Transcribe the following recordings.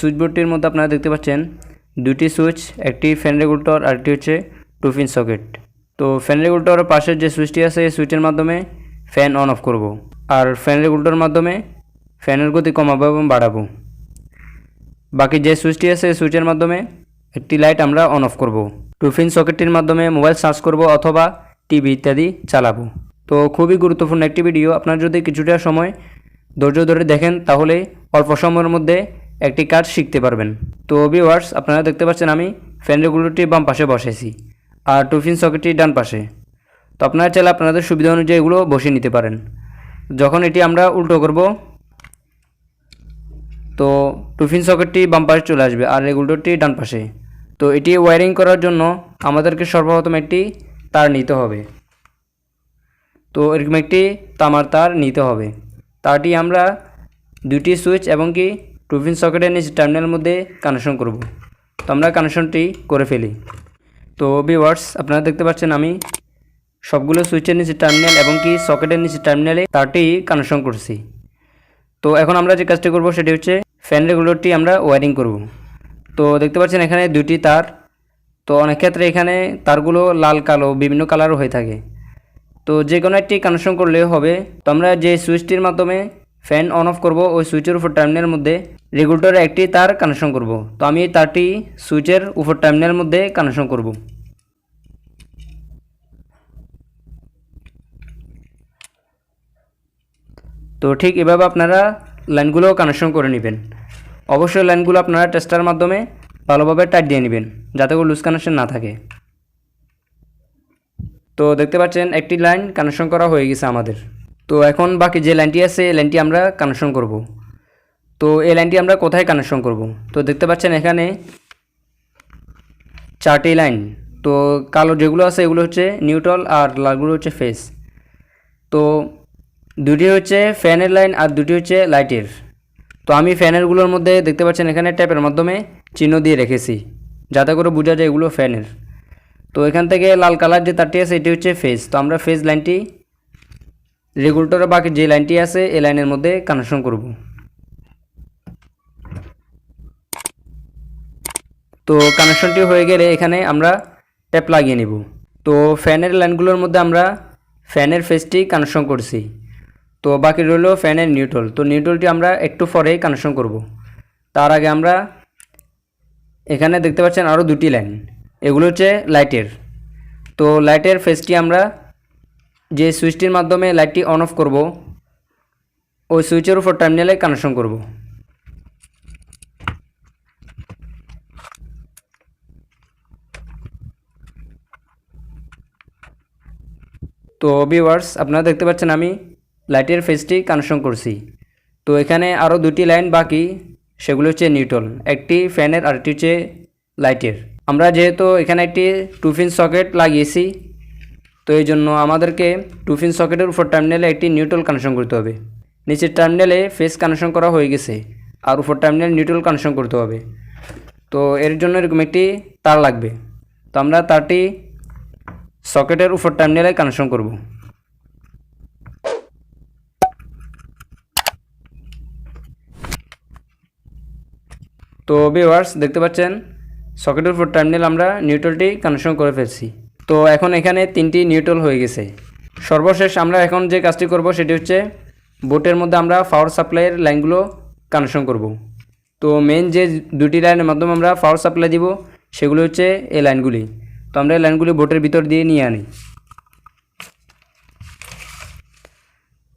Switch বোর্ডটির মধ্যে আপনারা দেখতে পাচ্ছেন দুটি সুইচ, একটি ফ্যান রেগুলেটর আর একটি হচ্ছে 2 পিন সকেট। তো ফ্যান রেগুলেটরের পাশের যে সুইচটি আছে এই সুইচের মাধ্যমে ফ্যান অন অফ করব, আর ফ্যান রেগুলেটরের মাধ্যমে ফ্যানের গতি কমাবো এবং বাড়াবো। বাকি যে সুইচটি আছে এই সুইচের মাধ্যমে একটি লাইট আমরা অন অফ করব। 2 পিন সকেটটির মাধ্যমে মোবাইল চার্জ করব অথবা টিভি ইত্যাদি চালাবো। তো খুবই গুরুত্বপূর্ণ একটি ভিডিও। আপনারা যদি কিছুটা সময় ধৈর্য ধরে দেখেন তাহলে অল্প সময়ের মধ্যে একটি কাজ শিখতে পারবেন। তো ভিউয়ার্স, আপনারা দেখতে পাচ্ছেন আমি ফ্যান রেগুলেটরটি বাম পাশে বসাইছি আর 2 পিন সকেটটি ডান পাশে। তো আপনারা চাইলে আপনাদের সুবিধা অনুযায়ী এগুলো বসিয়ে নিতে পারেন। যখন এটি আমরা উল্টো করব তো 2 পিন সকেটটি বাম পাশে চলে আসবে আর রেগুলেটরটি ডান পাশে। তো এটি ওয়্যারিং করার জন্য আমাদেরকে সর্বপ্রথম একটি তার নিতে হবে। তো এরকম একটি তামার তার নিতে হবে। তারটি আমরা দুটি সুইচ এবং কি 2 পিন সকেটের নিচে টার্মিনালের মধ্যে কানেকশন করব। তো আমরা কানেকশনটি করে ফেলি। তো ভিউয়ার্স, আপনারা দেখতে পাচ্ছেন আমি সবগুলো সুইচের নিচে টার্মিনাল এবং কি সকেটের নিচে টার্মিনালে তারটি কানেকশন করছি। তো এখন আমরা যে কাজটি করব সেটি হচ্ছে ফ্যান রেগুলেটরটি আমরা ওয়্যারিং করব। তো দেখতে পাচ্ছেন এখানে দুটি তার। তো অনেক ক্ষেত্রে এখানে তারগুলো লাল কালো বিভিন্ন কালারও হয়ে থাকে। তো যে কোনো একটি কানেকশন করলে হবে। তো আমরা যে সুইচটির মাধ্যমে ফ্যান অন অফ করব ওই সুইচের উপর টার্মিনালের মধ্যে রেগুলেটরে একটি তার কানেকশন করব। তো আমি এই তারটি সুইচের উপর টার্মিনালের মধ্যে কানেকশন করব। তো ঠিক এভাবে আপনারা লাইনগুলো কানেকশন করে নেবেন। অবশ্যই লাইনগুলো আপনারা টেস্টার মাধ্যমে ভালোভাবে টাইট দিয়ে নেবেন যাতে করে লুজ কানেকশন না থাকে। তো দেখতে পাচ্ছেন একটি লাইন কানেকশন করা হয়ে গেছে আমাদের। তো এখন বাকি যে লাইনটি আছে এই লাইনটি আমরা কানেকশন করব। তো এই লাইনটি আমরা কোথায় কানেকশন করব? তো দেখতে পাচ্ছেন এখানে 4টি লাইন। তো কালো যেগুলো আছে এগুলো হচ্ছে নিউট্রাল আর লালগুলো হচ্ছে ফেজ। তো দুটি হচ্ছে ফ্যানের লাইন আর দুটি হচ্ছে লাইটের। তো আমি ফ্যানেরগুলোর মধ্যে দেখতে পাচ্ছেন এখানে ট্যাপের মাধ্যমে চিহ্ন দিয়ে রেখেছি যাতে করে বোঝা যায় এগুলো ফ্যানের। তো এখান থেকে লাল কালার যে তারটি আছে এটি হচ্ছে ফেজ। তো আমরা ফেজ লাইনটি রেগুলেটরের বাকি যে লাইনটি আছে এই লাইনের মধ্যে কানেকশন করব। তো কানেকশনটি হয়ে গেলে এখানে আমরা ট্যাপ লাগিয়ে নেব। তো ফ্যানের লাইনগুলোর মধ্যে আমরা ফ্যানের ফেজটি কানেকশন করছি। তো বাকি রইল ফ্যানের নিউট্রাল। তো নিউট্রালটি আমরা একটু পরে কানেকশন করব। তার আগে আমরা এখানে দেখতে পাচ্ছেন আরও দুটি লাইন, এগুলো হচ্ছে লাইটের। তো লাইটের ফেজটি আমরা যে সুইচটির মাধ্যমে লাইটটি অন অফ করব ওই সুইচের উপর টার্মিনালে কানেকশন করব। তো ভিউয়ার্স, আপনারা দেখতে পাচ্ছেন আমি লাইটের ফেজটি কানেকশন করছি। তো এখানে আরও দুটি লাইন বাকি, সেগুলো হচ্ছে নিউট্রাল, একটি ফ্যানের আর একটি হচ্ছে লাইটের। আমরা যেহেতু এখানে একটি 2 পিন সকেট লাগিয়েছি তো এই জন্য আমাদেরকে 2 পিন সকেটের উপর টার্মিনালে একটি নিউট্রাল কানেকশন করতে হবে। নিচের টার্মিনালে ফেজ কানেকশন করা হয়ে গেছে আর উপর টার্মিনালে নিউট্রাল কানেকশন করতে হবে। তো এর জন্য এরকম একটি তার লাগবে। তো আমরা তারটি সকেটের উপর টার্মিনালে কানেকশন করব। তো ভিউয়ার্স, দেখতে পাচ্ছেন সকেটের উপর টার্মিনাল আমরা নিউট্রালটি কানেকশন করে ফেলছি। তো এখন এখানে 3টি নিউট্রাল হয়ে গেছে। সর্বশেষ আমরা এখন যে কাজটি করব সেটি হচ্ছে বোর্ডের মধ্যে আমরা পাওয়ার সাপ্লাইয়ের লাইনগুলো কানেকশন করব। তো মেন যে দুটি লাইনের মাধ্যমে আমরা পাওয়ার সাপ্লাই দিব সেগুলো হচ্ছে এই লাইনগুলি। তো আমরা এই লাইনগুলি বোর্ডের ভিতর দিয়ে নিয়ে আনি।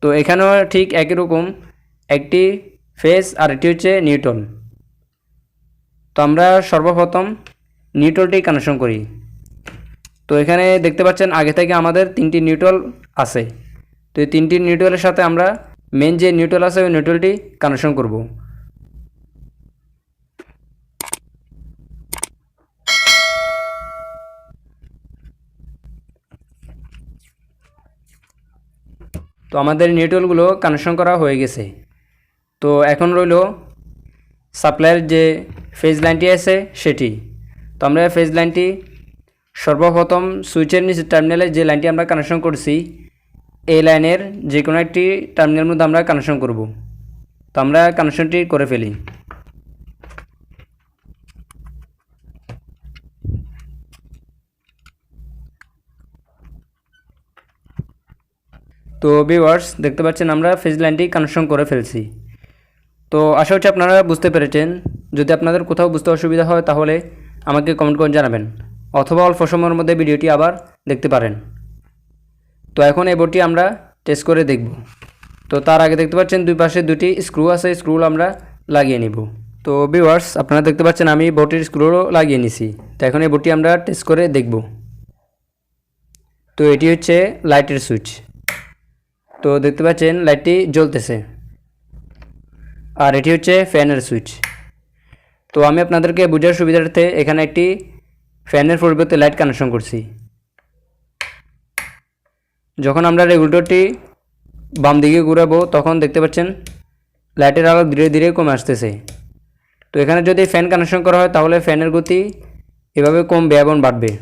তো এখানেও ঠিক একই রকম একটি ফেজ আর একটি হচ্ছে নিউট্রাল। তো আমরা সর্বপ্রথম নিউট্রালটি কানেকশন করি। তো এখানে দেখতে পাচ্ছেন আগে থেকে আমাদের 3টি নিউট্রাল আছে। তো এই 3টি নিউট্রালের সাথে আমরা মেন যে নিউট্রাল আছে ওই নিউট্রালটি কানেকশন করব। তো আমাদের নিউট্রালগুলো কানেকশন করা হয়ে গেছে। তো এখন রইল সাপ্লাইয়ের যে ফেজ লাইনটি আছে সেটি। তো আমরা ফেজ লাইনটি সর্বপ্রথম সুইচের নিচে টার্মিনালে যে লাইনটি আমরা কানেকশন করছি এই লাইনের যে কোনো একটি টার্মিনালের মধ্যে আমরা কানেকশন করব। তো আমরা কানেকশনটি করে ফেলি। তো ভিউয়ার্স দেখতে পাচ্ছেন আমরা ফেজ লাইনটি কানেকশন করে ফেলছি। তো আশা করছি আপনারা বুঝতে পেরেছেন। যদি আপনাদের কোথাও বুঝতে অসুবিধা হয় তাহলে আমাকে কমেন্ট করে জানাবেন, অথবা অল্প সময়ের মধ্যে ভিডিওটি আবার দেখতে পারেন। তো এখন এই বোর্ডটি আমরা টেস্ট করে দেখব। তো তার আগে দেখতে পাচ্ছেন দুই পাশে দুটি স্ক্রু আছে, স্ক্রুগুলো আমরা লাগিয়ে নিব। তো ভিউয়ার্স আপনারা দেখতে পাচ্ছেন আমি বোর্ডের স্ক্রুগুলো লাগিয়ে নিছি। তো এখন এই বোর্ডটি আমরা টেস্ট করে দেখব। তো এটি হচ্ছে লাইটের সুইচ। তো দেখতে পাচ্ছেন লাইটটি জ্বলতেছে। আর এটি হচ্ছে ফ্যানের সুইচ। তো আমি আপনাদেরকে বোঝার সুবিধার্থে এখানে একটি ফ্যানের পরিবর্তে লাইট কানেকশন করছি। যখন আমরা রেগুলেটরটি বাম দিকে ঘুরাবো তখন দেখতে পাচ্ছেন লাইটের আলো ধীরে ধীরে কমে আসতেছে। তো এখানে যদি ফ্যান কানেকশন করা হয় তাহলে ফ্যানের গতি এভাবে কমবে এবং বাড়বে।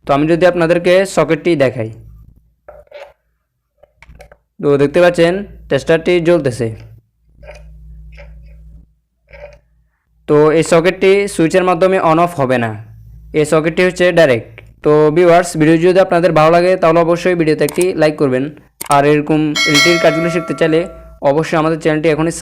তো আমি যদি আপনাদেরকে সকেটটি দেখাই, তো দেখতে পাচ্ছেন টেস্টারটি জ্বলতেছে। তো এই সকেটটি সুইচের মাধ্যমে অন অফ হবে না, এই সকেটটি হচ্ছে ডাইরেক্ট। তো ভিউয়ার্স ভিডিও যদি আপনাদের ভালো লাগে তাহলে অবশ্যই ভিডিওতে একটি লাইক করবেন। আর এরকম রিলেটেড কাজগুলো শিখতে চাইলে অবশ্যই আমাদের চ্যানেলটি এখনই